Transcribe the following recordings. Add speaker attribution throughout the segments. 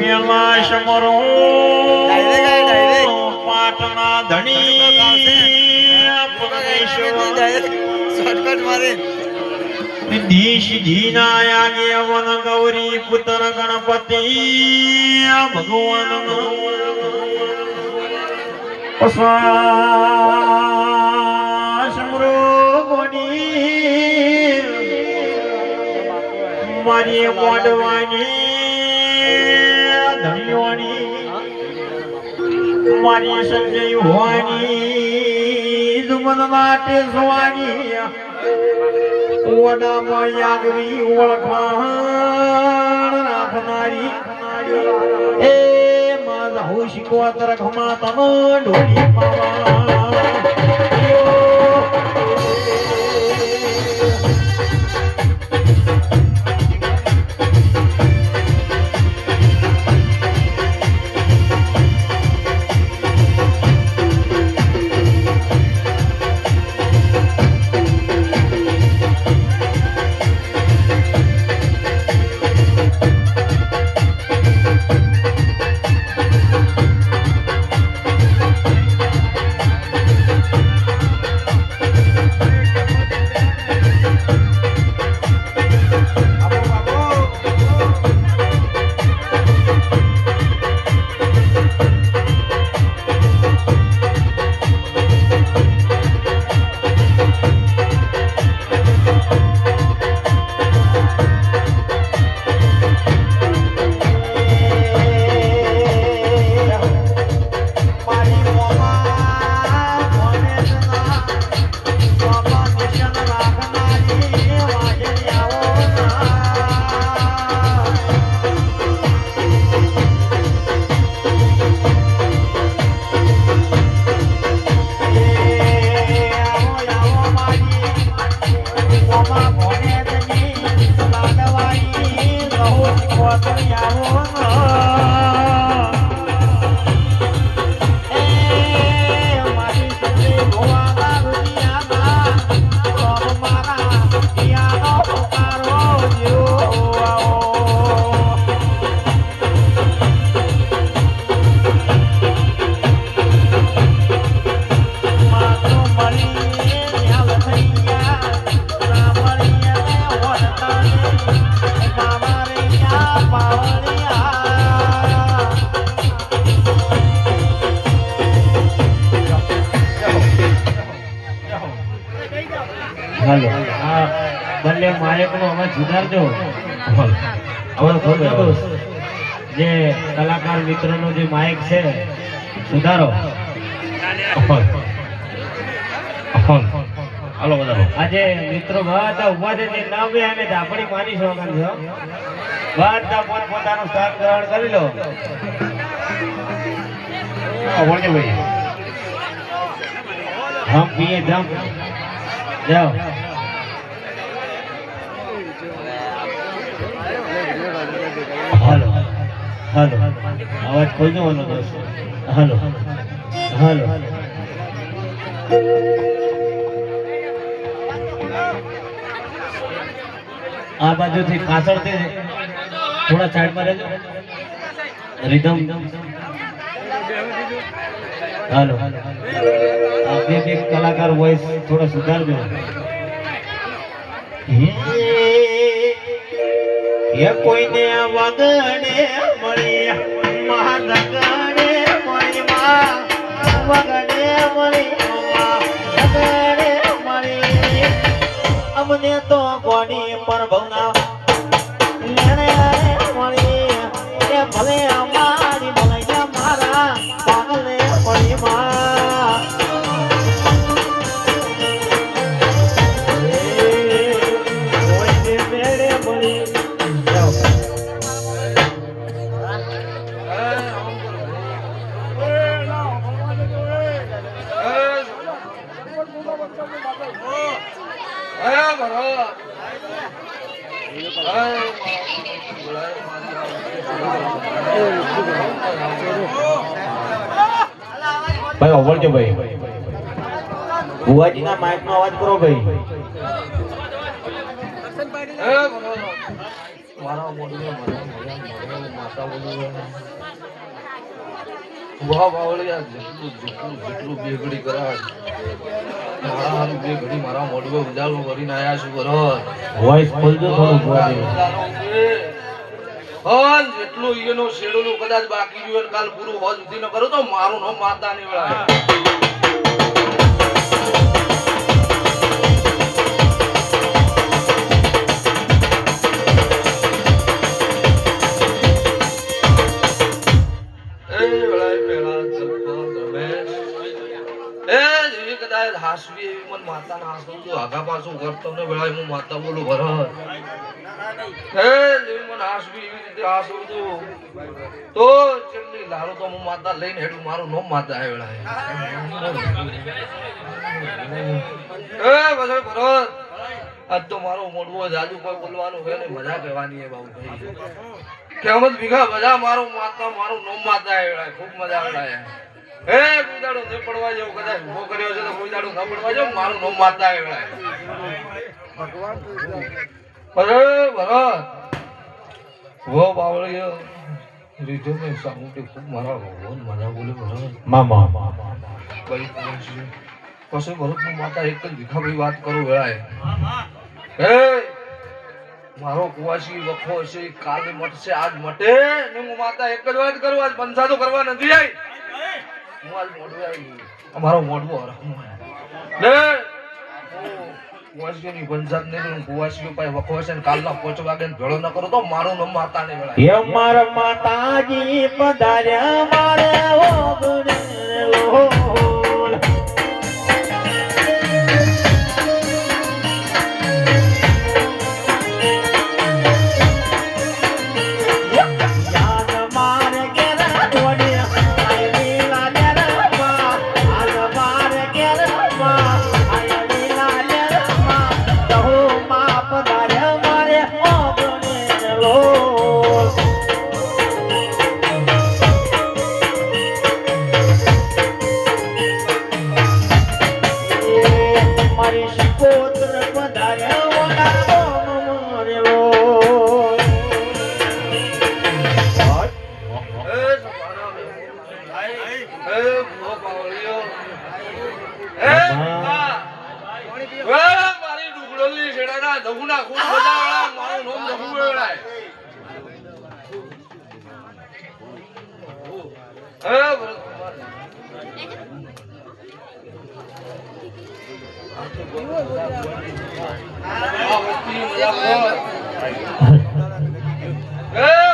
Speaker 1: પેલા સમરો પાટના ધણી દીશ જીના આગે વન ગૌરી પુત્ર ગણપતિ ભગવાન સમરો ગોની મારી મોડવાની ધણીઓની મારી સંજય હોવાની દુમન માટે સોવાની ઓડામાં યાગવી ઓળખાણ રાખનારી એ મારા હોશ કોતર ઘમા તમ ઢોલી પાવા
Speaker 2: હાલો આ બંને માયકનો અવાજ સુધારજો. જે કલાકાર મિત્રોનો જે માયક છે સુધારો. હાલો વધારો. આજે મિત્રો બધા ઉભા છે જે નામ બે અમે ધાપડી માની શોખન છો બધા પોતપોતાનું સ્થાન ગ્રહણ કરી લો. વળજો ભાઈ હમ પીએ જમ જાઓ. હાલો હાલો અવાજ ખોલ દેવાનો દોસ્ત. હાલો હાલો આ બાજુથી પાછળથી થોડા સાઈડમાં રહેજો. રિધમ હાલો આ બે કલાકાર વોઇસ થોડો સુધારજો. એ કોઈને વગડે મળી મહાનગરે મળી વગડે મળી વગડે મળી અમને તો ગોડી પર ભવના લેણે મળી એ ભલે અમારી ભલે મારા પાગલે મળી માં ભાઈ ઓવરજો ભાઈ. બુવાજીના માઇક નો અવાજ કરો ભાઈ.
Speaker 3: મારા મોઢે માતા બોલું વાહ બાવળિયા જેટલું બે ઘડી કરાય મારા હારું બે ઘડી મારા મોઢે ઉજાળું કરીને આયા છું બરોબર
Speaker 2: વોઇસ ખોલજો થોડું બોલે
Speaker 3: હન જેટલું ઈનો શેડુલું કદાચ બાકી રહ્યું કાલ પૂરું હોજ સુધી ન કરું તો મારું નો માતા ની વેળા હાસવી એવી મન માતા ના હાસવું તો આગા પાછું કરતો ને વેળા હું માતા બોલું ભરત હે જેવી મન હાસવી એવી રીતે હાસવું તો ચેટલી લારો તો હું માતા લઈને હેડું મારું નો માતા હે વેળા હે બસ ભરત આજ તો મારો મોડવો જાજુ કોઈ બોલવાનું હે ને મજા કહેવાની હે બાબુ કેમત ભીખા બધા મારો માતા મારું નો માતા હે વેળા ખૂબ મજા આવે હે કુદાડો ન પડવા જાવ કદાચ ઉભો કર્યો છે તો કુદાડો ન પડવા જાવ મારું નો માતા હે વેળા ભગવાન બરાબર વો બાવળિયો રીતો મે સામુટે ખૂબ મારા ભગવાન મજા બોલે બરાબર
Speaker 2: મામા
Speaker 3: કઈ પછી ભરત નું માતા એક જ ભીખાભાઈ વાત કરું વેળાએ હે મારો કુવાસી વખો છે કાલે મટશે આજ મટે ને હું માતા એક જ વાત કરું આજ પંસા તો કરવા નથી આવી હું આજ મોઢવે આવી અમારો મોઢવો લે કુવાસીની પંચાયત ને કુવાસી પાસે વખો છે ને કાલના 5 વાગે ભેળો ન કરો તો મારું નામ માતા ને વેળા
Speaker 1: હે મારા માતાજી પધાર્યા મારે ઓગણે ઓલ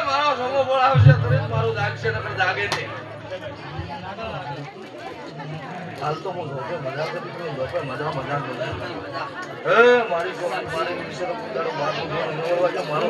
Speaker 3: મારો સમો બોલાવશે તો મારું જાગશે નકર જાગે નહીં હાલ તો હું લોકો મજા કરી લોકો મજા હે મારી કોની મારી વિશે તો તારો બાપ નો મારો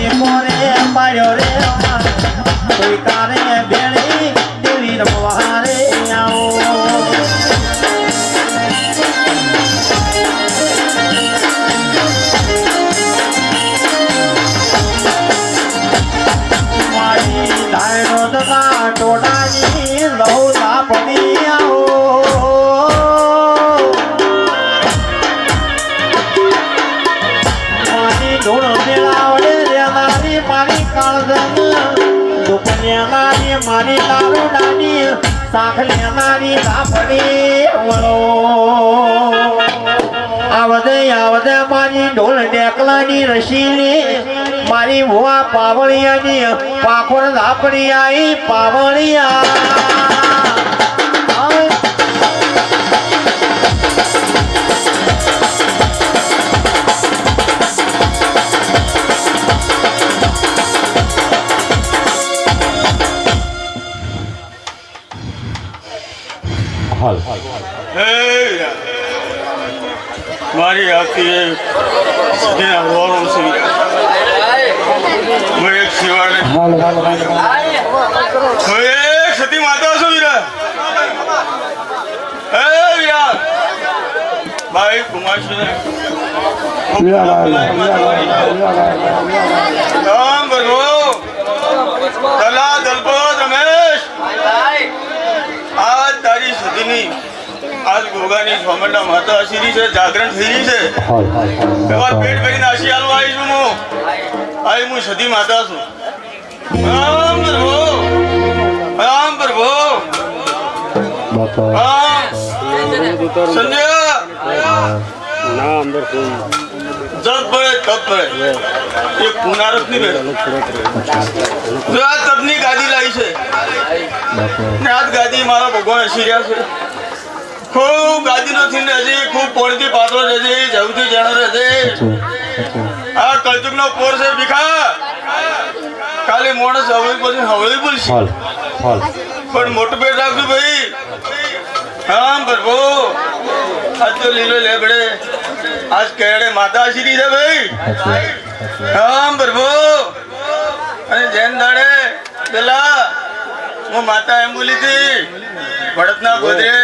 Speaker 1: More કોઈ તારે ભેળી દેવી રમવા રે આવો ટોટાની લહુલા પડી આવો મારી ધૂળ મેળાવડે રેનારી મારી કાળજન દુઃખ લેનારી મારી દારૂડાની શાખ લેનારી લાપડી વળો આવદે મારી ઢોલ ડેકલાની રસીલી મારી ભુવા પાવળિયાની પાખોડ લાપડી આઈ પાવળિયા
Speaker 4: મારી આખી એના રોવાનું છે હું એક શિવાને હું એક સતી માતા છું વીરા હે યાર ભાઈ કુમારજી રામ બરો દલા દલપત રમેશ આ તારી સતીની આજ ગોગાની સોમંડા માતા આશીરી છે જાગરણ થઈ છે પેટ કરીને આશી આલવા આવી છું હું સતી માતા છું રામ પ્રભુ સંજય જબ પડે તબ પડે એક પુનારસ ની બેઠો આ તબની ગાદી લાવી છે ને આ ગાદી મારા ભગવાન હસી રહ્યા છે ખૂબ ગાદી નથી રહેશે ખૂબ પોણથી પાત્રો રહેશે જવથી જાણો રહેશે આ કલયુગ નો પોર છે ભીખા કાલે માણસ હવળી બોલશે પણ મોટું પેટ રાખજો ભાઈ હા પ્રભુ આજ તો લીલો લેબડે આજ કેડે માતા આશીરી છે ભાઈ હા પ્રભુ અને જૈન દાડે પેલા હું માતા એમ બોલી હતી ભડતના ગોદરે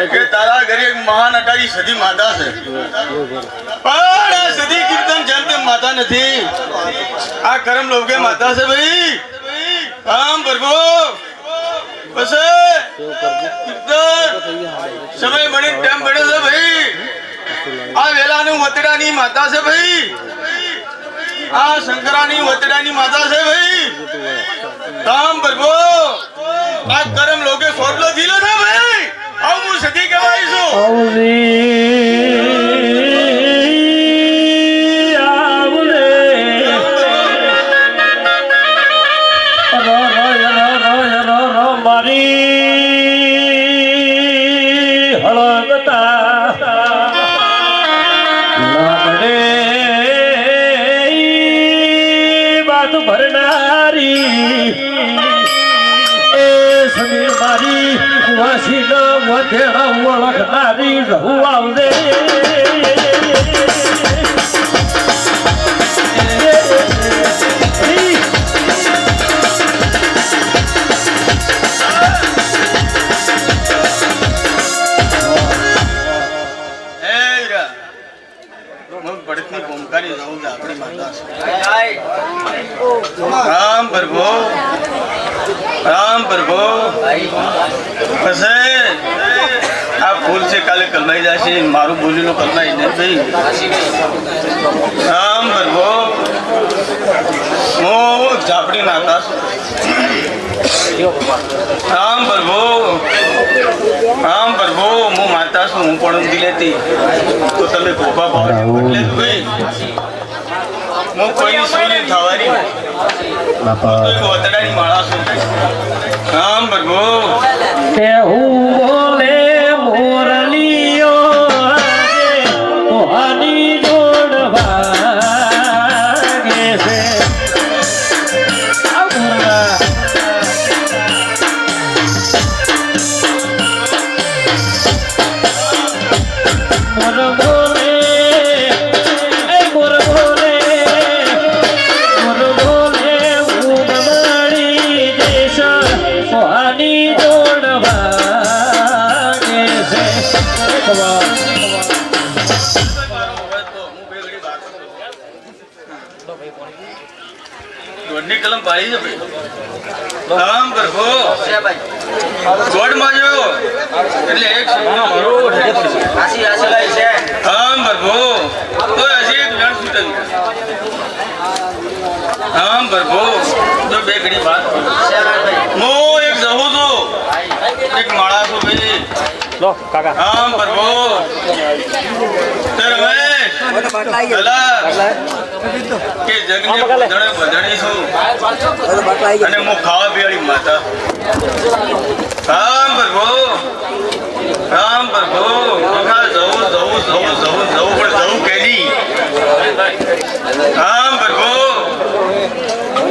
Speaker 4: કે તારા ઘરે એક મહાન અટારી સતી માતા છે પણ આ સતી કીર્તન જેમ તેમ માતા નથી આ કરમ લોકે માતા છે ભાઈ આમ પ્રભુ બસ કીર્તન સમય બને ટાઈમ બને છે ભાઈ આ વેલાનું વતડાની માતા છે ભાઈ આ શંકરાની વતડાની માતા છે ભાઈ કામ પ્રભુ આ કરમ લોકે સોટલો જીલો છે ભાઈ આવ હું સતી કહેવાય છું
Speaker 1: ઓળખનારી રહું આવજે
Speaker 4: રામ પ્રભુ રામ પ્રભુ આ ફૂલ છે કાલે કલમાઈ જશે મારું બોલીનું કલમાઈ ને ભાઈ રામ પ્રભુ હું ઝાપડી નાખા રામ પ્રભુ હું માતા છું હું પણ ઊંઘી લેતી તો તમે ગોપા ભાવ એટલે ભાઈ હું કોઈની સુઈ થવાની વતડાની માળા છું રામ પ્રભુ
Speaker 1: બોલે મોરલીઓ તોહાની જોડવાગે છે મોર બોલે
Speaker 4: દોડની કલમ પાડી છે ભાઈ આમ કરખો દોડ માજો એટલે એક શબ્દનો મારો આમ કરખો તો હજી એક લણ છૂટે આમ કરખો તો બે ઘડી વાત હું એક જવું છું એક માળા છું ભાઈ
Speaker 2: લો કાકા
Speaker 4: આમ કરખો તે રમેશ કે જગને બધણે બધણી છું અને હું ખાવા પીવાળી માતા રામ પ્રભુ જવું પણ જવું કેની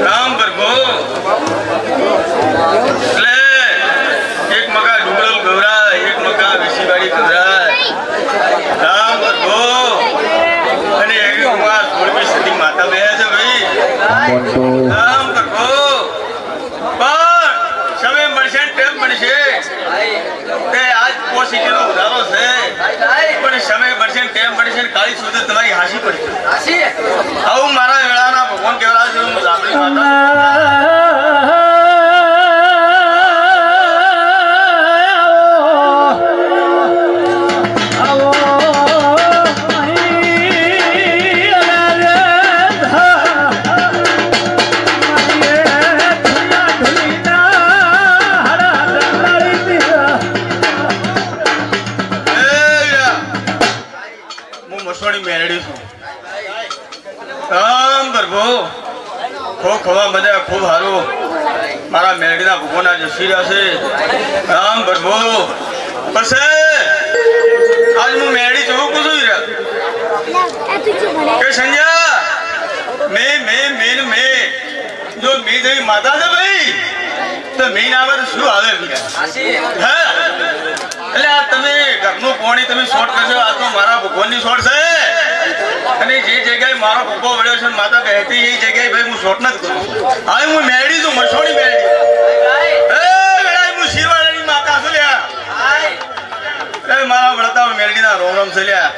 Speaker 4: રામ પ્રભુ એટલે એક મકા ડુંગળ ગવરાય એક મકા વિસીવાડી ગવરાય રામ પ્રભુ અને એક મકા 16મી સદી માતા બે છે ભાઈ રામ પ્રભુ પણ સમય મળશે ટેમ મળશે તે આજ પોસિટીનો ઉધારો છે પણ સમય મળશે ટેમ મળશે કાળી સુધી તમારી હાસી પડશે આવું મારા વેળાના ભગવાન કેવડા છે હું લાકડી માતા ખોવા બધા ખૂબ સારું મારા મેરડીના ભગવાન આજે શિર્યા છે રામ પ્રભુ પછી આજ હું મેરડી જોઉં કું છું કે સંજ્યા મેં જો મી જેવી માતા છે ભાઈ તો મી ના આવે તો શું આવે હા એટલે આ તમે ઘરનું પાણી તમે શોર્ટ કરશો આ તો મારા ભગવાનની શોર્ટ છે અને જે જગ્યાએ મારો ભૂકો વળ્યો છે માતા કહેતી એ જગ્યાએ ભાઈ હું શોર્ટ નથી કરું હવે હું મેરડી છું મસોડી મેરડી હું શિરવાડાની માતા છું લ્યા મારા વળતા મેરડીના રોમ રોમ છે લ્યા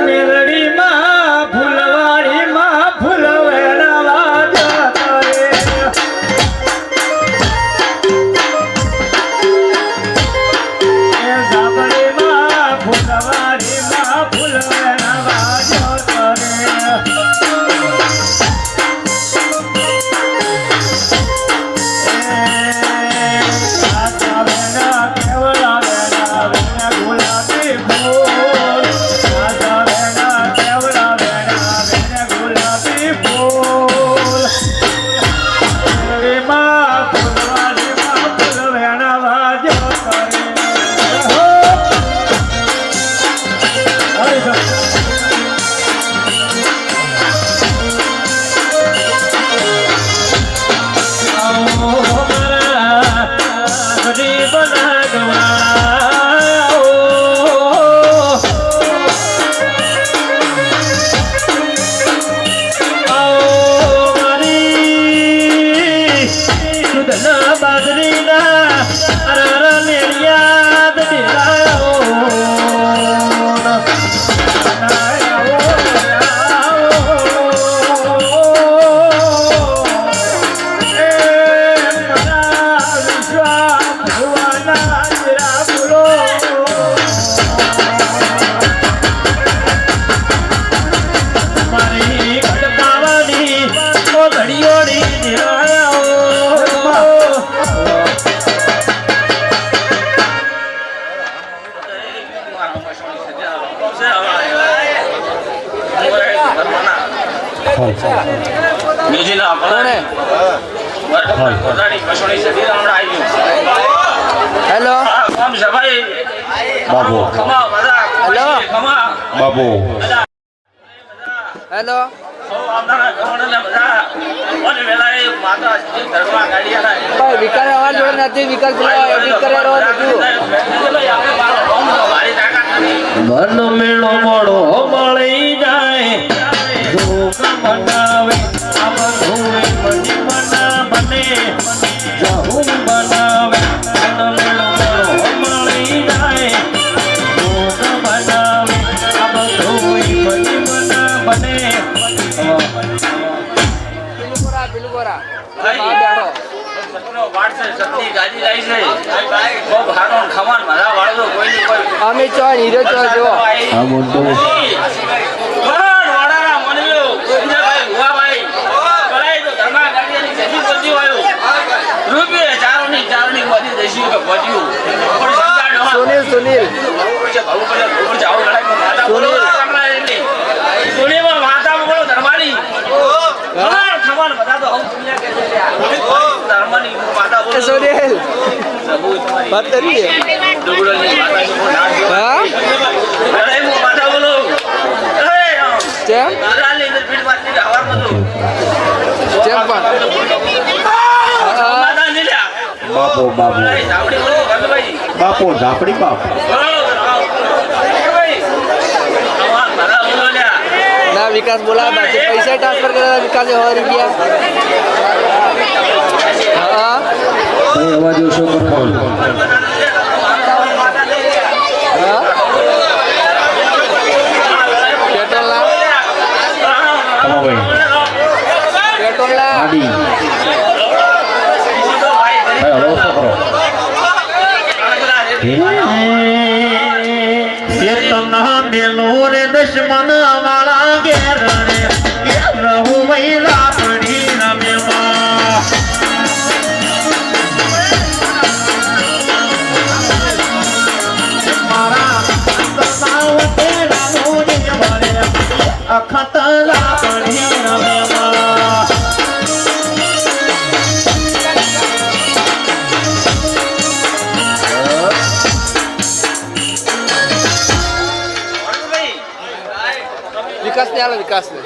Speaker 2: મેલડીમાં ફૂલવાડીમાં ફૂલવેના વાજતા રે સાબડીમાં ફૂલવાડીમાં ફૂલવેના વાજતા રે
Speaker 5: હેલો બાબુ બાબુ હેલો વિકાસ અવાજ જોડે નથી વિકાસ એડિટ કરેલો નથી
Speaker 1: મન મેળો મોડો મળી જાય જોગ બનાવે આ બધું મની મના બને જહું બનાવે મન મેળો મોડો મળી જાય જોગ બનાવે આ બધું મની મના
Speaker 5: પેલું કોરા બહાર બેઠો અમે ચો હીરો ચો જો સુનિલ સુનિલ સુનિલ વાત કરી હા કેમ કેમ
Speaker 1: બાપો ઝાપડી બાપ
Speaker 5: ના વિકાસ બોલા બાકી પૈસા ટ્રાન્સફર કર્યા વિકાસે 100 રૂપિયા હા
Speaker 1: અવાજ ઓછો કરો
Speaker 5: હા પેટ્રોલના પેટ્રોલના
Speaker 1: આડી હલો છોકરો ચેતના મેલો રે દુશ્મન વાળા ઘેર રે રહું વૈલા પડી રમ્યા મારા સતાવ તે રામો ને ભરે અખતલા પડી રમ્યા
Speaker 5: વિકાસ ને હાલો વિકાસ ને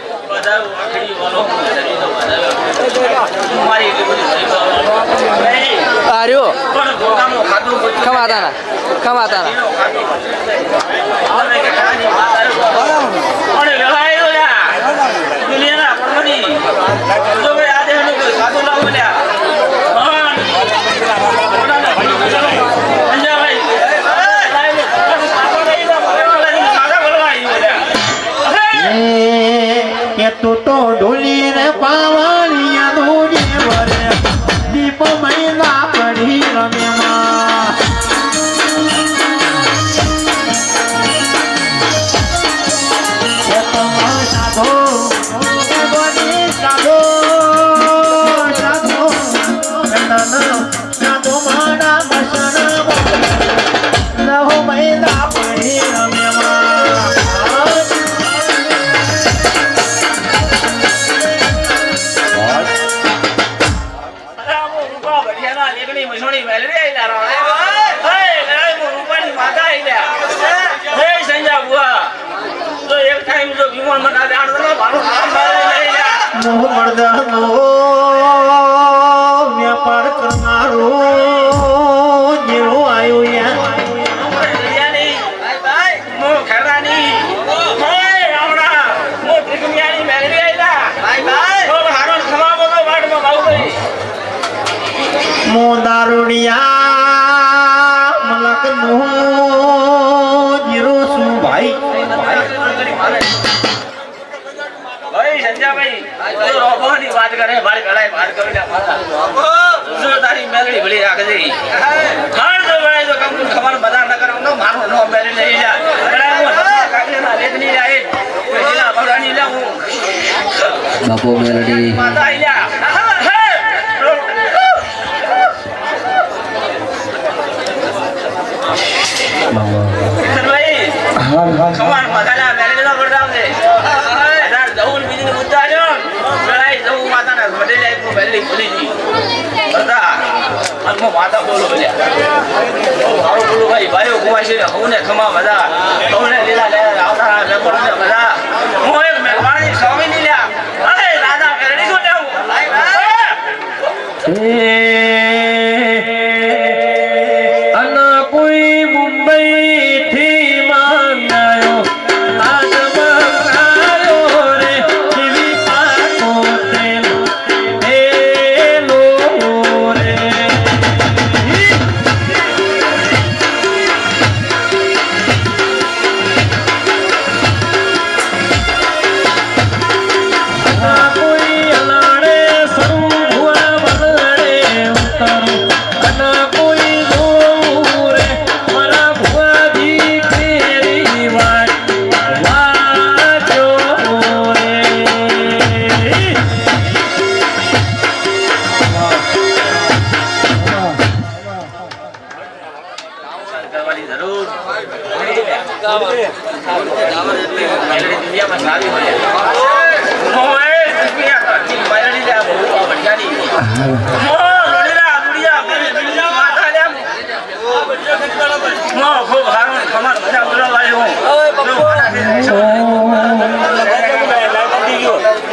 Speaker 5: આર્યો ખમાતા
Speaker 1: તું તો ઢોલી રે પાવાળિયા દોડી વરે દીપ મહિના પડી રમ્યા સાધો સાધો મારા મસન રહો મહિના પડી રમ્યા મર્દાનો વ્યાપાર કરનારો જેવો આવ્યો મો દારૂડિયા મલક નો જીરો શું ભાઈ
Speaker 2: વાત કરે મારી પેલા વાત કરી તારી મેલડી ભલી રાખે છે ખાણ તો વળાય તો કમ ખબર બધા ન કરે તો મારો નો મેલી લઈ જા કાકીના લેદની જાય પેલા બગાની લે હું
Speaker 5: બાપો મેલડી
Speaker 2: માતા આયા ખબર મગાલા મેલડી નો પડતા છે જવું બીજી મુદ્દા જો લડાઈ જવું માતાના વડે જાય તો પહેલી ભૂલી ગઈ બધા અનમો માતા બોલો બોલ્યા મારો બોલો ભાઈઓ કુવાશી ને હું ને ખમા બધા તમને લીલા લે આવતા વેપર ને બધા હું એક મહેમાની સ્વામી ની લ્યા અરે દાદા કેરડી શું લેવું
Speaker 1: અન કોઈ મુંબઈ થી માંગાયો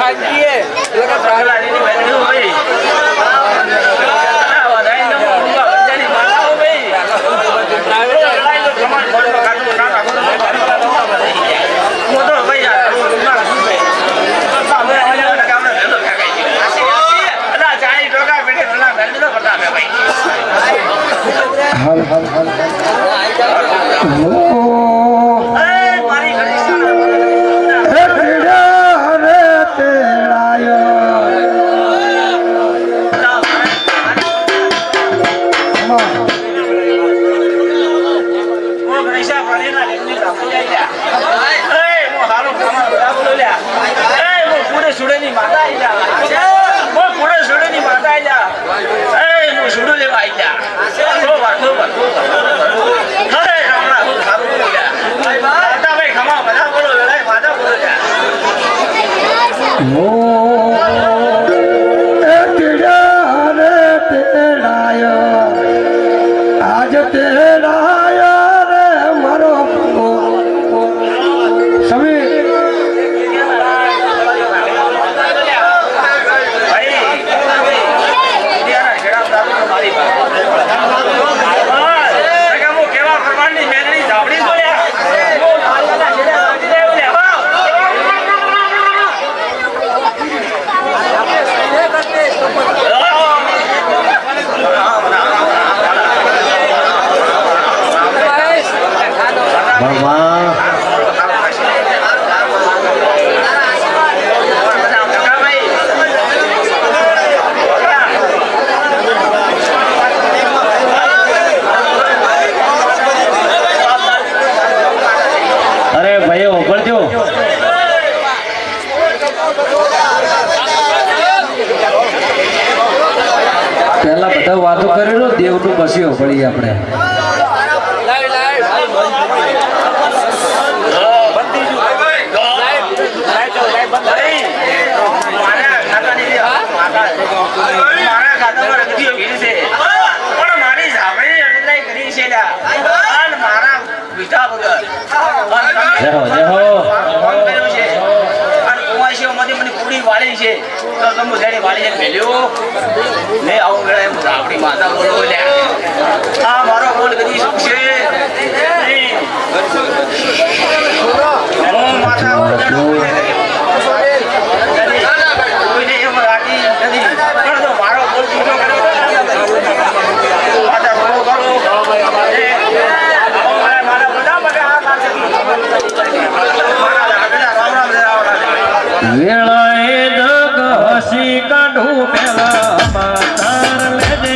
Speaker 5: પ્રાંતીય એટલે કે
Speaker 2: પ્રહલાદની બેઠી હોય. આ વધાઈ નમો રૂપા વંજાની માતાઓ ભાઈ. લડાઈ તો ખમણ ખોડો કાઢો ના કાઢો મોટો ભાઈ આ રૂપા ભાઈ. સામે આયા કામને ભેલો ખાઈ ગયો. અલા ચાઈ ટોકા બેઠે ભલા ભેલો કરતા બે ભાઈ. મારી ઘણી
Speaker 5: પહેલા બધા વાતો કરેલો દેવનું પછી પડી આપણે
Speaker 2: મને પૂરી વાળી છે તો તમે જાણી વાળી મેલ્યો ને આવું વેળા એમ આપણી માતા બોલો આ મારો બોલ કદી શું છે હું માતા કોઈને એમ રાખી નથી પણ તો મારો બોલ છૂટો કર્યો માતા બોલો કરો મારા બધા માટે આ કામ
Speaker 1: વેળાએ જગ હસી કાઢું પેલા પાતાર લેજે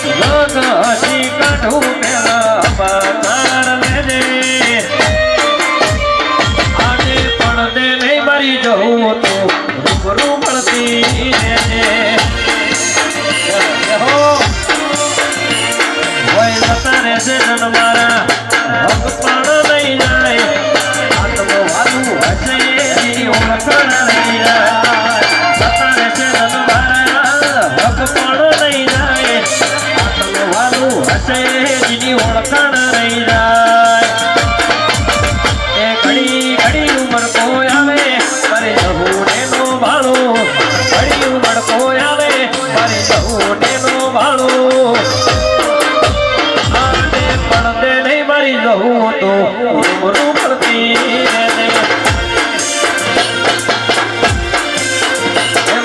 Speaker 1: જગ હસી કાઢું પેલા પાતાર લેજે આજે પડદે નહીં મરી જવું તો રૂબરૂ મળતી રહેજે હોય જતા રહેશે જન મારા હક પણ નહીં જાય આત્મવાદું હશે ઓળખણ નહીં જાય જતા રહેશે જન મારા હક પણ નહીં જાય આત્મવાદું હશે જેની ઓળખણ નહીં જાય એ ઘડી ઘડી ઉમર કોઈ આવે મારે જવું નો ભાળો ઘડી ઉમર કોઈ આવે મારે જવું નો ભાળો આને પડદે નહીં મરી જવું તો ઉમરું પડતી રહેજે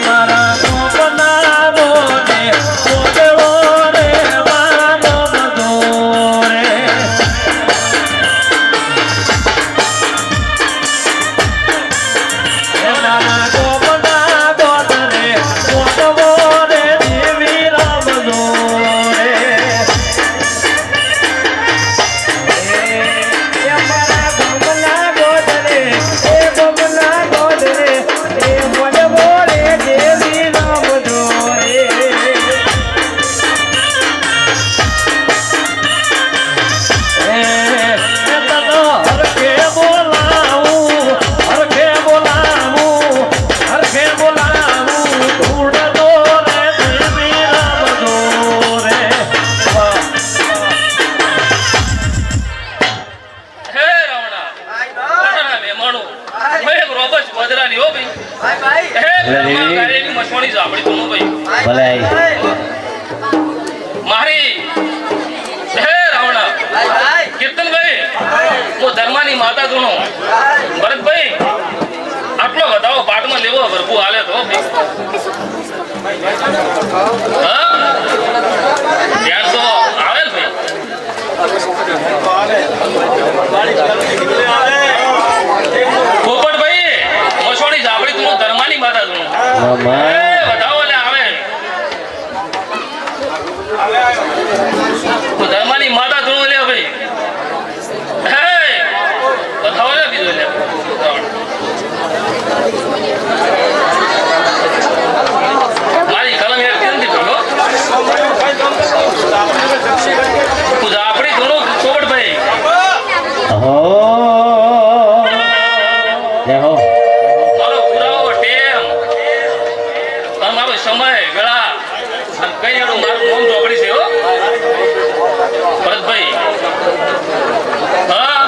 Speaker 1: મારા ગોપના બોને ગોગળો રે માનો બધો રે મારા ગોપના ગોદ રે ગોગળો રે દેવી રામ દો રે મારા ગોપના ગોદ રે એ ગોપના ગોદ રે એ ગોદવો રે દેવી રામ દો રે હરખે બોલાવું ધૂળ દો રે દેવી રામ દો રે
Speaker 2: હે રાવણા મહેમાનો મેં રોબસ વધરાની હો ભાઈ હે ઘરમાં ગાડીની મસવાણી ઝાપડી ધૂણો ભાઈ
Speaker 1: ભલે આઈ.
Speaker 2: મારી હે રાવણા કીર્તનભાઈ હું ધર્માની માતા ધૂણો ભરતભાઈ આટલો વધાવો પાટમાં લેવો ભરપુ હાલે તો હા ધ્યાન તો આવે ને ભાઈ પોપટભાઈ મસવાણી ઝાપડી તું ધર્માની માતા ધૂણો
Speaker 1: મામા
Speaker 2: વધાવો લે આવે ધર્માની માતા ધૂણો લે ભાઈ હે વધાવો લે બીજો લે મારી કલમ યાર કેમ દીધો તું આપણી ધૂણો પોપટભાઈ
Speaker 1: હો જય હો.
Speaker 2: મારો પુરાવો ટેમ અને મારો સમય ગળા અને કઈ એનું મારું નામ ચોપડી છે હો ભરતભાઈ હા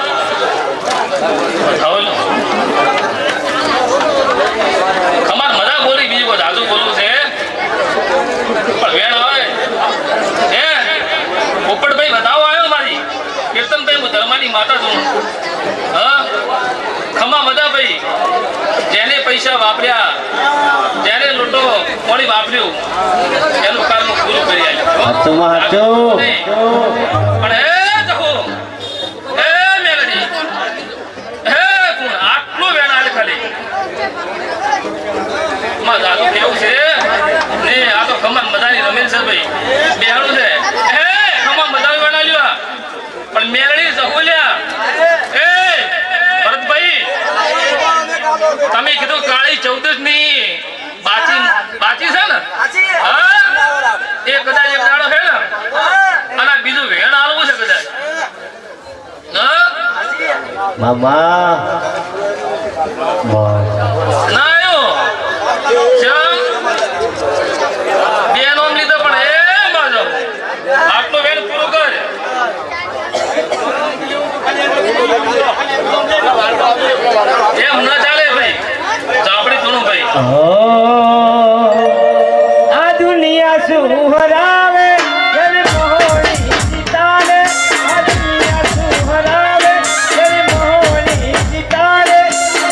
Speaker 2: બતાવો ખમાર મજા બોલી બીજું કોઈ જાજુ બોલવું છે પણ વેણ આવે હે પોપટભાઈ બતાવો આવ્યો મારી કીર્તનભાઈ હું ધર્માની માતા છું હા ખમા મજા ભાઈ જેને પૈસા વાપર્યા જેને લૂંટો કોણી વાપર્યું એનું કામ પૂરું કરી આવ્યું
Speaker 1: હાચુમાં હાચું.
Speaker 2: પણ હે જહો હે મેલડી હે ગુણ આટલું વેણ આલે ખાલી માં જાદુ કેવું છે ને આ તો ખમા મજાની રમેલ છે ભાઈ બેહાડું છે હે ખમા મજાની વેણ આલ્યું પણ મેલડી જહુલ્યા એ ભરતભાઈ તમે કીધું કાળી 14 ની બાચી છે ને હા એ કદાચ એક દાડો છે ને અને બીજું વેણ આલવું છે કદાચ હા
Speaker 1: મામા બસ.
Speaker 2: ના આવ્યો ચમ બે નોમ લીધો પણ એ બાજો આટલું વેણ પૂરું કર એમ ન ચાલે ભાઈ ઝાપડી તું ભાઈ
Speaker 1: હો આ દુનિયા શું હરાવે જરે મોહની સિતારે. આ દુનિયા શું હરાવે જરે મોહની સિતારે.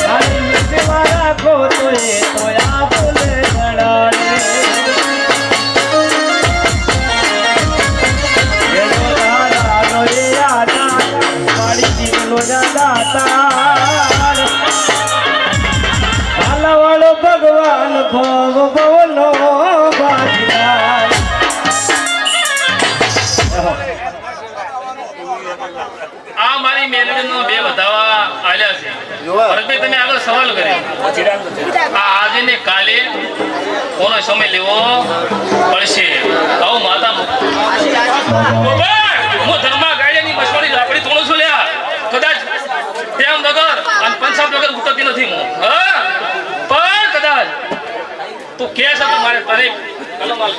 Speaker 1: ખાલી મુખમાં રાખો તો એ તો આ બોલે જડાને. એનો દાદાનો એ આધાર, મારી જીવનો દાતાર. હાલવાળો ભગવાન ભવ ભવનો બાજદાર.
Speaker 2: આ મારી મેલડીનો બે વધાવા આલ્યા છે ભરતભાઈ તમે આગળ સવાલ કર્યો આ આજે ને કાલે કોનો સમય લેવો પડશે આવું માતા હું ધર્મા ગાડીની મસવાડી ઝાપડી થોડું છું લ્યા કદાચ તેમ વગર અને પંચાબ વગર ઉતરતી નથી હું હા પણ કદાચ તું કે છે તો મારે તને કલમ આલ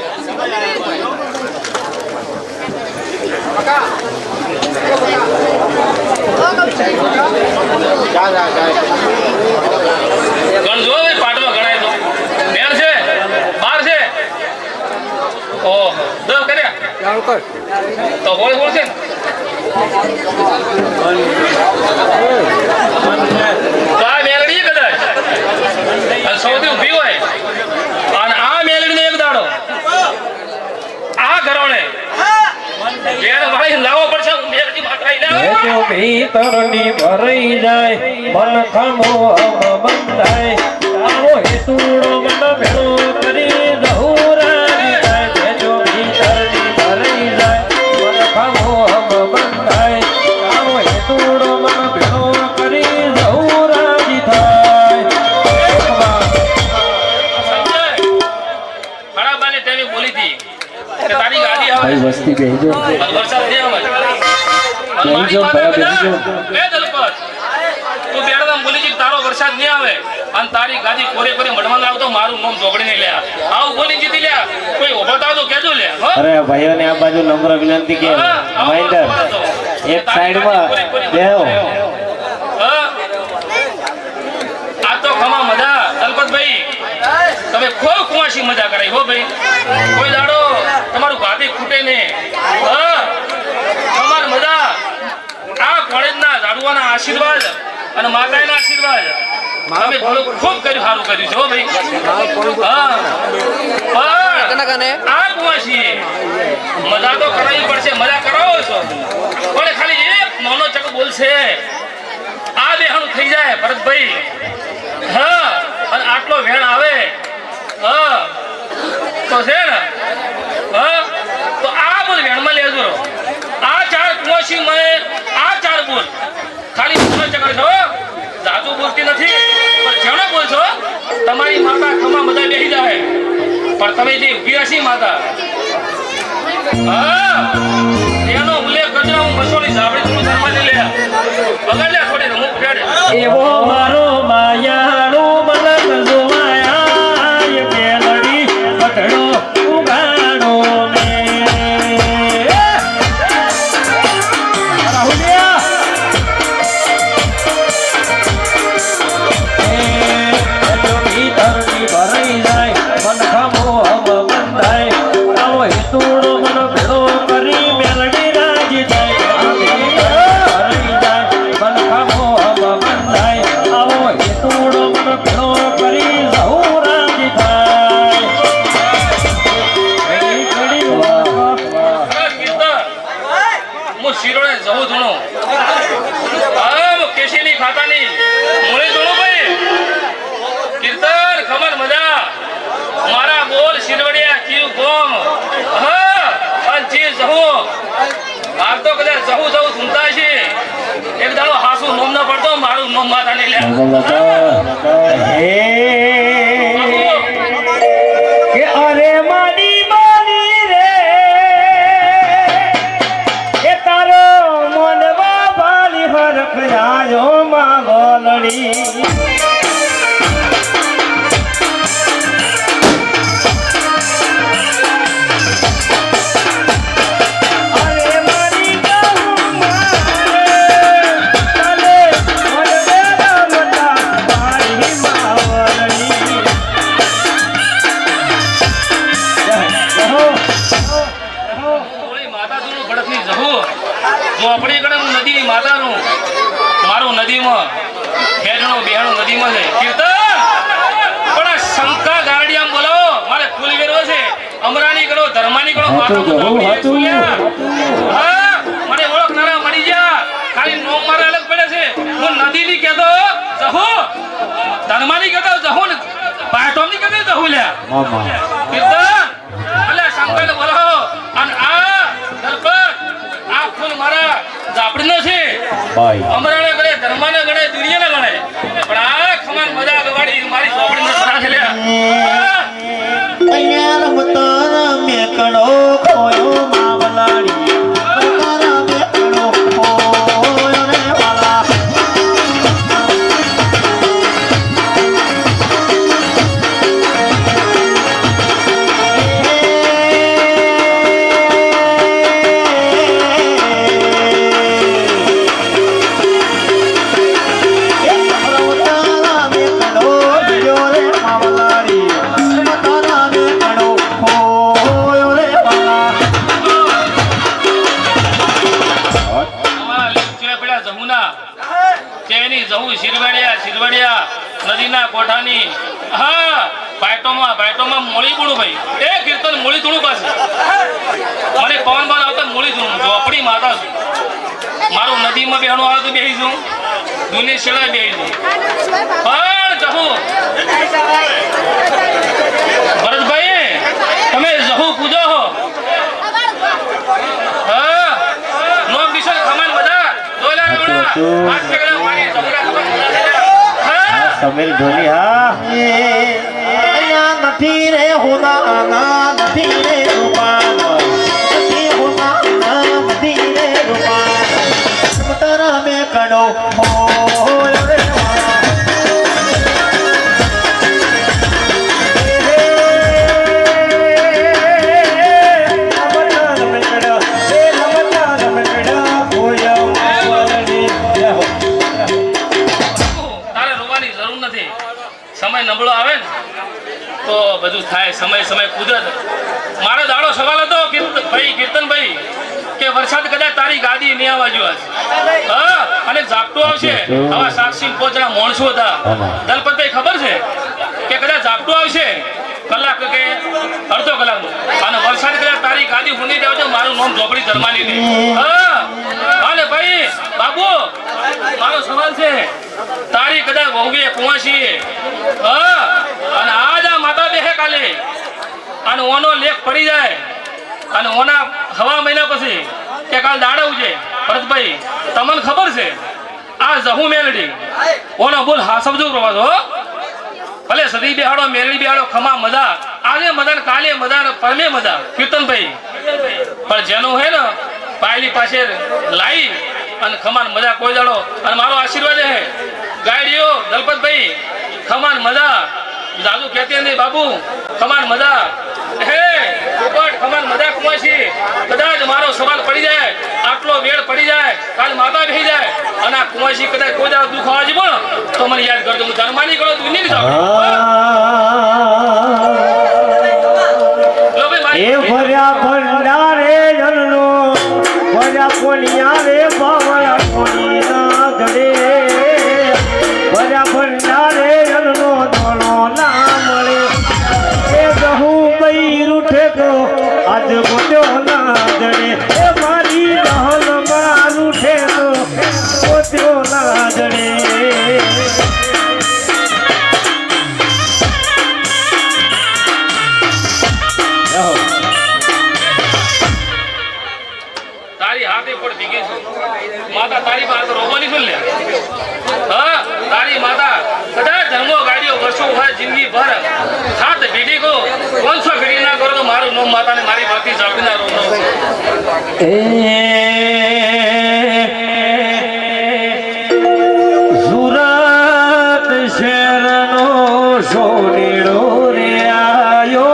Speaker 2: ગણજો એ પાટમાં ગણાય તો મેળ છે બાર છે ઓહો દસ કર્યા તો બોલ બોલ છે તો આ મેલડી કદાચ અને સૌથી ઊભી હોય અને આ મેલડીને એક દાડો આ ઘરોણે વેણ વાળી લાવવો પડશે મેલડી માતા
Speaker 1: જો ભીતરની ભરાઈ જાય મન ખમો બંધાય. આવો હેતુડો મન ભેળો કરી દહુરાજી થાય. જો ભીતરની ભરાઈ જાય મન ખમો બંધાય. આવો હેતુડો મન ભેળો કરી દહુરાજી થાય.
Speaker 2: ખરાબાને તેની બોલી હતી કે તારી ગાડી આવે
Speaker 1: વસ્તી બેહજો
Speaker 2: વરસાદ નહીં આવે અને મારી
Speaker 1: બેહજો,
Speaker 2: પાસે
Speaker 1: બેહજો.
Speaker 2: બે દલપત તું બેડમાં બોલી જી તારો વરસાદ નહીં આવે અને તારી ગાડી કોરે કોરે મડમાં લાવતો મારું નામ જોગડીને લ્યા આવું બોલી જીતી લ્યા કોઈ ઉભરતા તો કેજો લે હો
Speaker 1: અરે ભાઈઓને આ બાજુ નમ્ર વિનંતી કે માઇન્ડર એક સાઈડમાં બેહો.
Speaker 2: આ તો ખમા મજા દલપતભાઈ
Speaker 6: મજા કરાઈ હો ભાઈ. કોઈ દાડો તમારું ગાદી ખૂટે નહીં. હા, ખમાન મજા. આ કોલેજના ઝાડુવાના આશીર્વાદ અને માતાના આશીર્વાદ અમે થોડું ખૂબ કર્યું, સારું કર્યું છે હો ભાઈ. હા, પણ આ કુવાસી મજા તો કરાવી પડશે, મજા કરાવો છો પણ ખાલી એક નાનો ચક બોલશે આ બેહાનું થઈ જાય ભરતભાઈ. હા, અને આટલો વેણ આવે હા તો છે ને. હા, તો આ બોલ વેણમાં લેજો. આ ચાર કુવાસી મને આ ચાર બોલ ખાલી નાનો ચકર છો, જાજુ બોલતી નથી પણ જેનો બોલ છો તમારી માતા ખમા બધા બેસી જાય પણ તમે જે ઊભી હશી માતા હા એનો ઉલ્લેખ કરજો. હું બસોની ઝાપડી થોડું ધર્મા લે પકડ લે થોડી હું ફેડે
Speaker 1: એવો મારો માયાળો મલક જોવાયા એ પેલડી પટડો ઉગાડો મે રાહુલિયા એ જો ભીતરની ભરાઈ જાય મન ખમો હમ બંધાય આવો હેતુડો મન ભેળો કરી મેલડી રાજી જાય. ભરાઈ જાય મન ખમો હમ બંધાય આવો હેતુડો મન ભેળો કરી સહુ રાજી થાય. ઘડી વાહ વાહ
Speaker 6: હું શિરોડે જવું ધૂણો હા હું કેશીની ખાતાની મોડે ધૂણો ભાઈ. કીર્તન ખબર મજા મારા બોલ શિરવડિયા ચીવ ગોમ હા અને ચીવ જહું આ તો કદાચ જહું જહું ધૂમતા છે. એક દાડો હાસુ નોમ ન પડતો મારું નોમ માતા નહીં લે
Speaker 1: હે કે અરે માની માની રે એ તારો મનવા ભાલી હરખ આયો માં ગોલડી. અરે મારી ગાઉં મારે તને મનવે રમતા મારી માવલડી.
Speaker 6: થોડી માતા તું ભડકની જહું ચોપડી કડે હું નદીની માતાનું મારું નદીમાં હેડણો બેહણો નદીમાં છે. કીર્તન પણ આ શંકા ગારડિયામાં બોલાવો મારે ફૂલ વેરવો છે. અમરાની કરો ધર્માની કરો માતા હા મને ઓળખનારા મળી ગયા ખાલી નોમ મારે અલગ પડે છે. હું નદીની કહેતો જહું ધર્માની કહેતો જહું ને પાટોની કહેતો જહું લ્યા કીર્તન અલે શંકરને બોલાવો અને આ દરબાર આ ફૂલ મારા ઝાપડીનો છે. અમરાને ગળે ધર્માને ગળે દુનિયાને ગળે પણ આ ખમાન મજા ગવાડી મારી ઝોપડીનો સરા છે લ્યા.
Speaker 1: અહીંયા રમતા મેકડો ખોયો માવલાડી તારા મેકડો ખોયો રે વાલા. તારા મેકડો બીજો રે માવલાડી તારા મેકડો ખોયો રે વાલા.
Speaker 6: અમારા લીમચોએ પડ્યા જમુના તેની જહું શિરવાડિયા નદીના કોઠાની હા પાયટોમાં મોળી ગુણું ભાઈ એ કીર્તન મોળી ધૂણું પાસે મને પવન બાન આવતા મોળી ધૂણું ઝોપડી માતા છું. મારું નદીમાં બેહણું આવે તો બેસી છું દુનિયા શેળા બેસી છું પણ જહું ભરતભાઈ તમે જહું પૂજો હો હા નો મિશન ખમાન બધા જોલા રમણા હાથ પકડા મારી જબરા ખબર હા
Speaker 1: સમીર ધોની હા અહીંયા નથી રે હોના નથી રે રૂપાન નથી હોના નથી રે રૂપાન તારા મેકડો ખોયો રે વાલા.
Speaker 6: તારે રોવાની જરૂર નથી. સમય નબળો આવે ને તો તો બધું થાય સમય સમય કુદરત. મારો દાડો સવાલ હતો કીર્તનભાઈ કે વરસાદ કદાચ તારી ગાદી નહીં આવવા જો હા અને ઝાપટું આવશે. આવા સાક્ષી પોચના માણસો હતા. દલપતભાઈ ખબર છે કે કદાચ ઝાપટું આવશે કલાક કે અડધો કલાકનું અને વરસાદ કદાચ તારી ગાદી ઊંડી જાવ તો મારું નામ ઝોપડી ધરમાની દે. હા અને ભાઈ બાબુ મારો સવાલ છે તારી કદાચ વહુએ કુંવાસી હા અને આજ આ માતા બેહે કાલે અને ઓનો લેખ પડી જાય અને ઓના હવા મહિના પછી કે કાલ દાડવ છે ભરતભાઈ તમને ખબર છે આ જહુ મેલડી ઓનો બોલ હા સમજો પ્રવાસ હો ભલે સદી બેહાડો મેલડી બેહાડો ખમા મજા આજે મદન કાલે મદન પરમે મજા કીર્તનભાઈ પણ જેનો હે ને પાયલી પાસે લાઈ અને ખમાન મજા કોઈ દાડો અને મારો આશીર્વાદ હે ગાડીઓ દલપતભાઈ ખમાન મજા દાદુ કહેતી નહીં બાબુ ખમાન મજા હે પોપટ ખમાન મજા કુમાસી કદાચ મારો સવાલ પડી જાય આટલો વેળ પડી જાય કાલ માતા બેહી જાય અને આ કુમાસી કદાચ કોઈ દાડો દુઃખ આવવા જીવો તો મને યાદ કરજો હું ધર્માની કરો તું નહીં જાવ
Speaker 1: એ ભર્યા ભંડારે જનનો ભર્યા કોણિયા રે બાવળા કોણિયા ગડે ભર્યા ભંડારે જનનો ધોળો ના મળે એ ગહુ બૈરું ઠેકો આજ ગોત્યો ના જડે એ મારી દહન મારું ઠેકો ગોત્યો ના જડે.
Speaker 6: તારી હાથે પણ ભીગી છું માતા તારી પાસે રોવાની છું લે હા તારી માતા કદાચ ધર્મો ગાડીઓ વર્ષો હોય જિંદગી ભર હાથ ભીડી કો 500 ભીડી ના કરો તો મારું નામ માતાને મારી ભક્તિ જાપીના રોનો
Speaker 1: સુરત શહેરનો સોનેરો રે આયો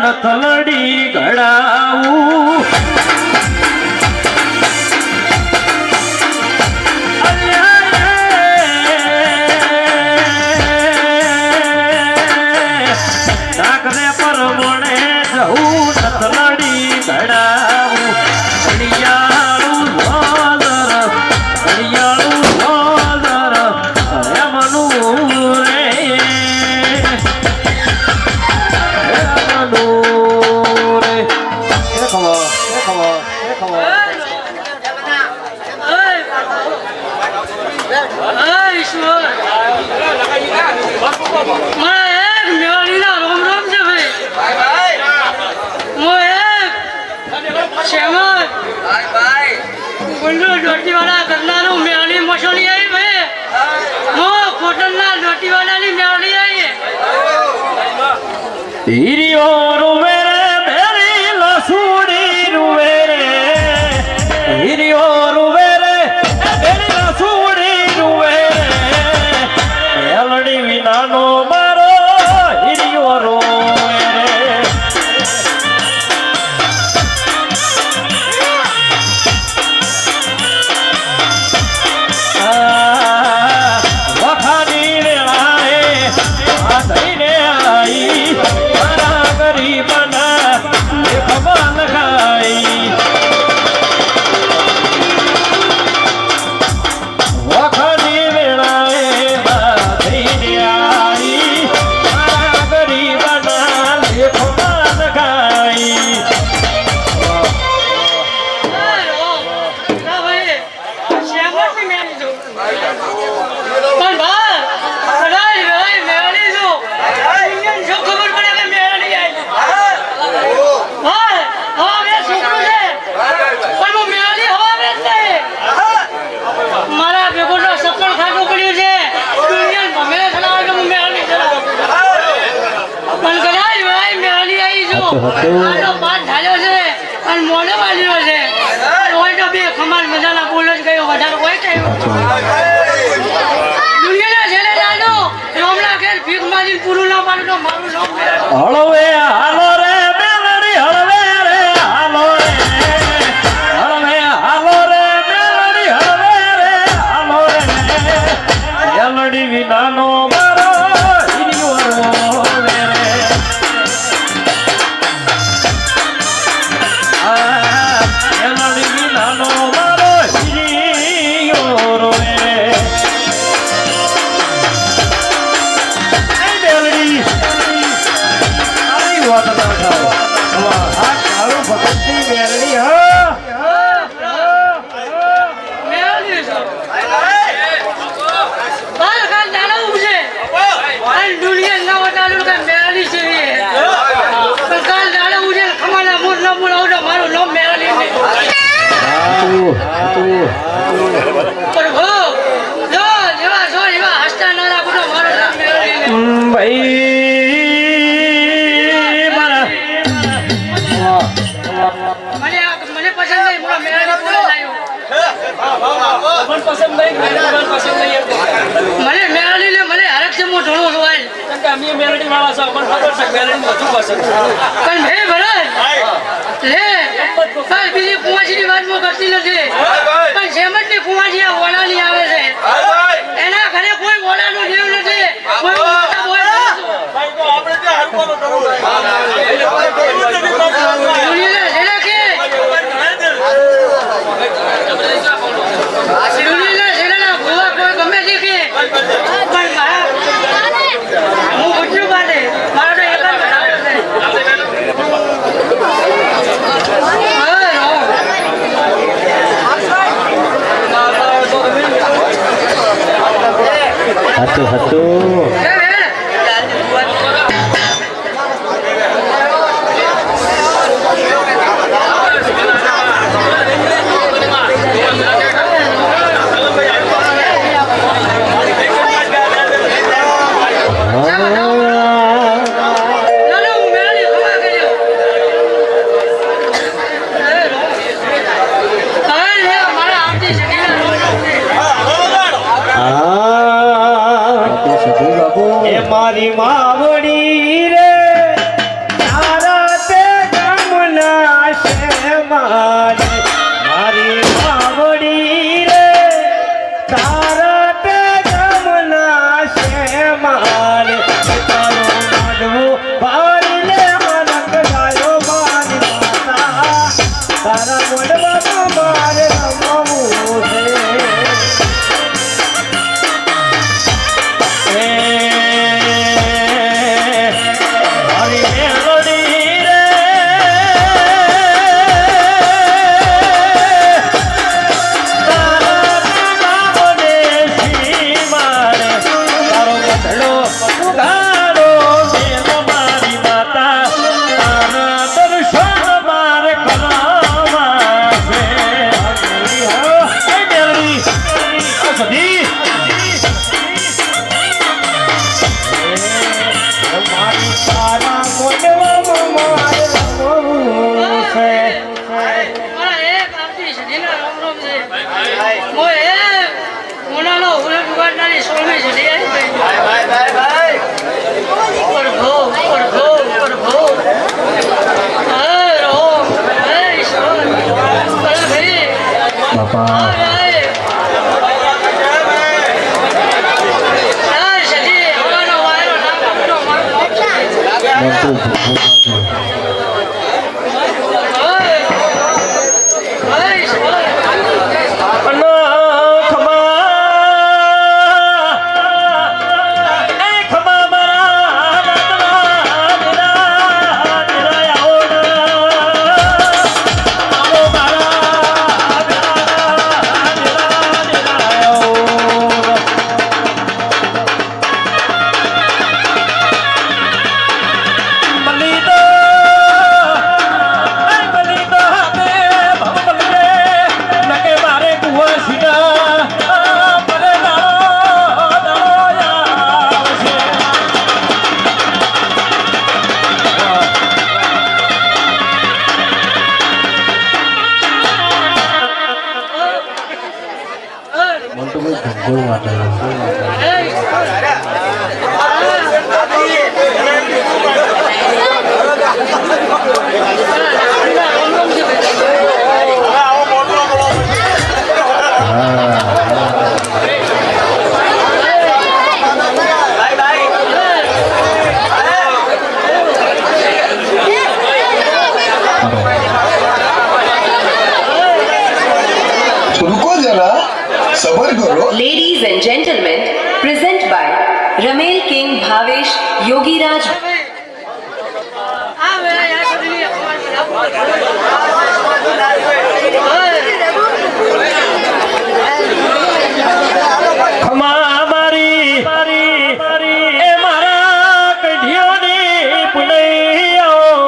Speaker 1: નથલડી ઘડાવું નાકને પરમણે જવું નથલડી ઘડાવું ઘડિયાળું વાદર ઘડિયાળું વાદર એમનું રે હીરિયો રૂવે રે ભેરી લસુડી રૂવે રે હીરિયો રૂવે રે ભેરી લસુડી રૂવે રે હેલડી વિનાનો મારો હીરિયો રૂવે રે વખાની રે આએ આ થઈને આઈ ગરીબના
Speaker 7: આનો પાઠ ઢાલ્યો છે અને મોઢે બાંધ્યો છે. હોય તો બે ખમાર મજાના બોલ જ ગયો, વધારે કોઈ કહેવું. દુનિયાના છેલ્લે જાણો રોમના ઘેર ભીખ માંગીને પૂરું ના પાડું તો મારું નામ
Speaker 1: હળવે હાલો રે મેલડી હળવે રે હાલો રે હળવે હાલો રે મેલડી હળવે રે હાલો રે મેલડી વિનાનો મારો હિરિયો રોવે રે મેલડી વિનાનો મારો હિરિયો રોવે રે મેલડી વાત ના થાવ. આ કાળો ભગતની મેલડી
Speaker 7: મેળવી છે. બાર ખાન દાડવું છે અને દુનિયા ના વટાડું કે મેળવી છે એ. પણ કાલ દાડવું છે ખમાના મોર ના મોર આવડે મારું નામ મેળવી છે. પ્રભુ જો જેવા છો એવા હસતા ના રાખો તો મારું નામ મેળવી છે.
Speaker 1: ભાઈ મારા
Speaker 7: મને પસંદ નહીં મોરા મેળવી બોલે લાયો. મને મેળવી લે મને હરક છે મો ઢોળો હોય પણ હે ભરત લે કાલ બીજી કુંવાજીની વાત મો કરતી નથી પણ જેમટની કુંવાજી આ વોલાની આવે છે એના ઘરે કોઈ વોલાનું દેવ નથી કોઈ મોટા બોય દુનિયાના છેડા કે દુનિયાના છેડાના ભૂવા કોઈ ગમે છે કે પણ મારા હું ઉઠ્યું બાને મારા તો એક જ બતાવ્યો છે.
Speaker 1: હતું હતું એ મારી માવડી રે તારા તે ગમના છે મારી માવડી રે તારા તે ગમના છે મારે તારો માડવો ભાઈને આનંદ ગાયો મારી માતા તારા મોડવામાં મારે રમવું છે. ગોળ વાટા
Speaker 8: रुको जरा सबर करो।
Speaker 9: Ladies and gentlemen, present by Ramel King Bhavesh Yogiraj.
Speaker 7: આ વેળા યાર કરી
Speaker 1: ખમા મારી એ મારા કઢિયોની પુનૈયો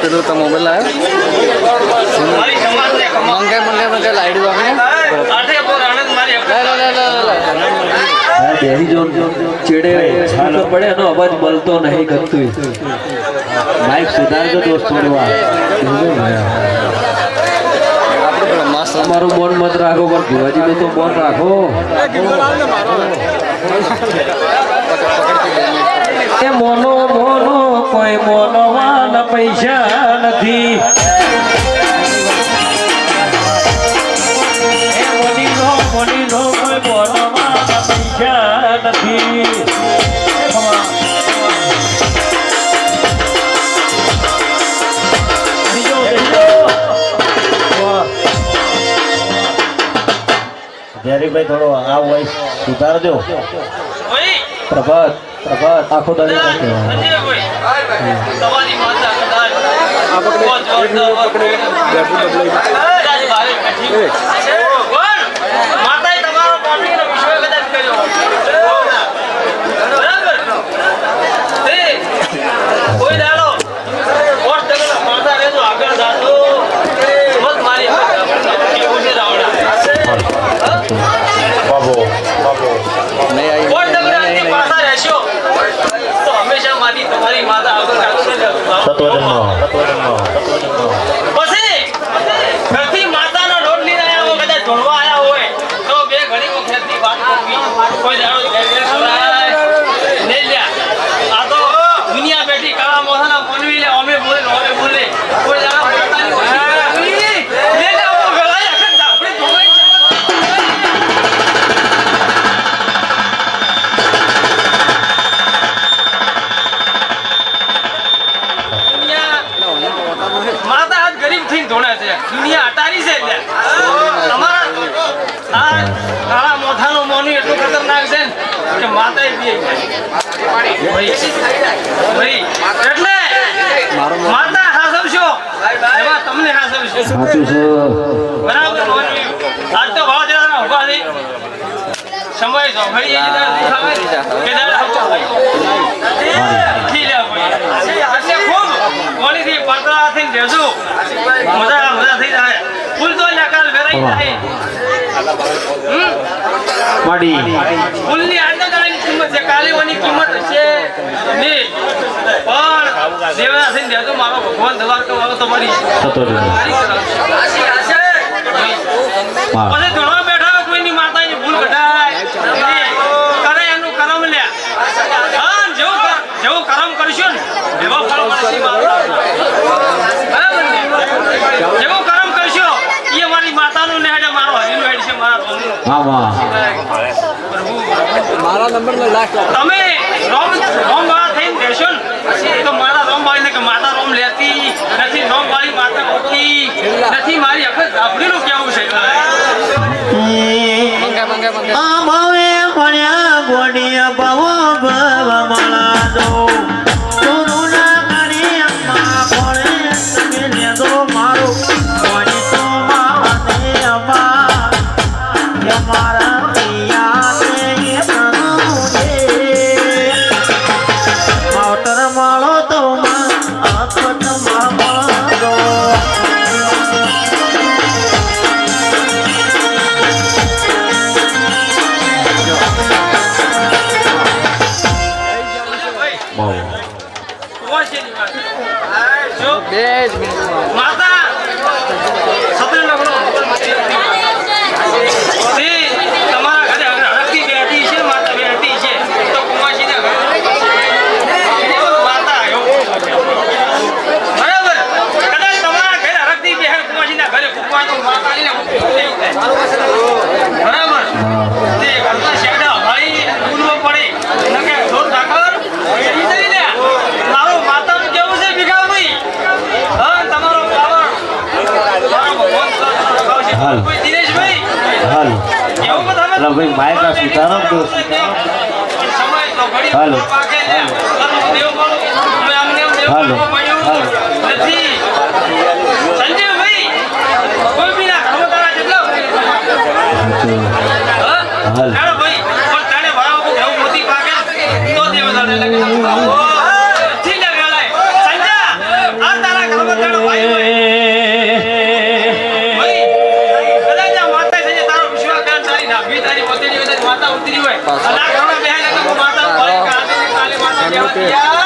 Speaker 5: પેલું તો મોબાઈલ આવ્યો
Speaker 2: મારી સમાજને ખમા
Speaker 5: મંગે લાઈડ આપણે
Speaker 2: આઠે બોર આનંદ મારી
Speaker 1: બેહી જો ચેડે છાલ પડે એનો અવાજ મળતો નહીં ગતું માઇક સુધારજો દોસ્ત થોડવા તમારું મન મત રાખો પણ ભુવાજી તો મન રાખો એ મોનો મોનો કોઈ મોનવાન પૈસા નથી એ મોનીનો કોઈ મોનવાન પૈસા નથી જયરીભાઈ થોડો આ વોઇસ સુધારજો પ્રભાત આખો દરે
Speaker 2: તમારી માતા કદાચ માતાએ તમારો પાણીનો વિષય કદાચ કર્યો બરાબર કોઈ દાડો પોસ્ટ ટકા માતા રહેજો આગળ જાતો મત મારી એવું છે રાવણા પોસ્ટ ટકા પાછા રહેશો તો હંમેશા મારી તમારી માતા આગળ પછી ઘરથી માતાનો લોટ લઈને આવ્યા હોય કદાચ ધોળવા આવ્યા હોય તો બે ઘણી વખતની વાત કરવી કોઈ દાડો નહીં લ્યા આ તો દુનિયા બેઠી કાળા મોથાના મનવી લે અમે બોલે કોઈ દાડો પોતાની ઓછી કરવી લે આવો વેળાએ અખંડ આપણે ધોવાઈ માતા આજ ગરીબ થઈને ધોણે છે દુનિયા અટારી છે તમારા આ કાળા મોથાનો મોની એટલું ખતરનાક છે કે માતા એટલે માતા હાસવશો એવા તમને હાસવશો
Speaker 1: સાચું છે.
Speaker 6: બરાબર બોલ્યું. આજ તો ભાવ જરા ઉભા થઈ સમય જોખડી એ જરા દેખાવે કે જરા ઠીક લે ભાઈ આજે ખૂબ કોલીથી પાતળા થઈને દેજો મજા થઈ જાય ફૂલ તો લકાલ વેરાઈ જાય
Speaker 1: માડી
Speaker 6: ફૂલની આજના દાડાની કિંમત છે કાલીઓની કિંમત હશે નહીં પણ દેવના થઈને દેજો મારો ભગવાન દવાર કરવાનો તમારી
Speaker 1: થતો રહ્યો.
Speaker 6: આશી આશે
Speaker 1: વાહ.
Speaker 6: પછી ઘણો બેઠા હોય કોઈની માતાની ભૂલ કઢાય કરે એનું કરમ લ્યા હા જેવું કરમ કરશું ને એવો ફળ મળશે મારું. બરાબર ને જેવું કરમ કરશો એ મારી માતાનું ને હેડે મારો હરીનું હેડ છે મારા ભગવાનનું.
Speaker 1: હા વાહ.
Speaker 5: મારા નંબર નો લાસ્ટ
Speaker 6: તમે રોમ વાળા થઈને રહેશો ને તો મારા રોમ વાળી ને કે માતા રોમ લેતી નથી રોમ વાળી માતા હોતી નથી મારી અખત ઝાપડીનું કેવું છે
Speaker 1: આ ભાવે ભણ્યા ગોડિયા ભાવો ભવમાળા દો. સોનુના કડિયામાં ભણે તમે લેદો મારો. ગોડી તો માને અમારા પિયાને એ પ્રભુને. માવતર માળો તો અખતમાં માગો.
Speaker 6: કોણ છે એની વાત? જો
Speaker 5: બે જ મિનિટ
Speaker 6: માતા સતરે લગડો તમારા ઘરે હડકતી બેઠી છે માતા બેઠી છે તો કુમાસીના ઘરે માતા બરાબર કદાચ તમારા ઘરે હડકતી બેહે કુમાસીના ઘરે કુકવા તો માતાની બરાબર તે ઘરના શેડા ભાઈ પૂર્વ પડે નકે જોર ઠાકર એની જઈ લે મારો માતાનું કેવું છે ભીખાભાઈ હા તમારો પાવર મારો ભગવાન છે
Speaker 1: હાલ.
Speaker 6: કોઈ દિનેશભાઈ
Speaker 1: હાલ.
Speaker 6: એવું બધા
Speaker 1: અલા ભાઈ માયકા સીતારામ તો
Speaker 6: સમય તો ઘડી
Speaker 1: હાલો.
Speaker 6: પાકે લે દેવ બોલો અમે અમને દેવ
Speaker 1: હાલો.
Speaker 6: બોલો
Speaker 1: હાલો.
Speaker 6: નથી સંજયભાઈ કોઈ બી ના ઘરમાં તારા જેટલા
Speaker 1: હાલ.
Speaker 6: હાલો ભાઈ પણ તારે વાળા ઉપર એવું મોતી પાકે તો દેવ દાડે લાગે ઠીક છે વેલાય સંજય આ તારા ઘરમાં તારો ભાઈ હોય ભાઈ કદાચ આ માતા સંજય તારો વિશ્વાસ કરે તારી નાભી તારી પોતેની હોય તારી માતા ઉતરી હોય અને આ ઘરમાં બેહાય તો માતા ભાઈ કાલે માતા જેવા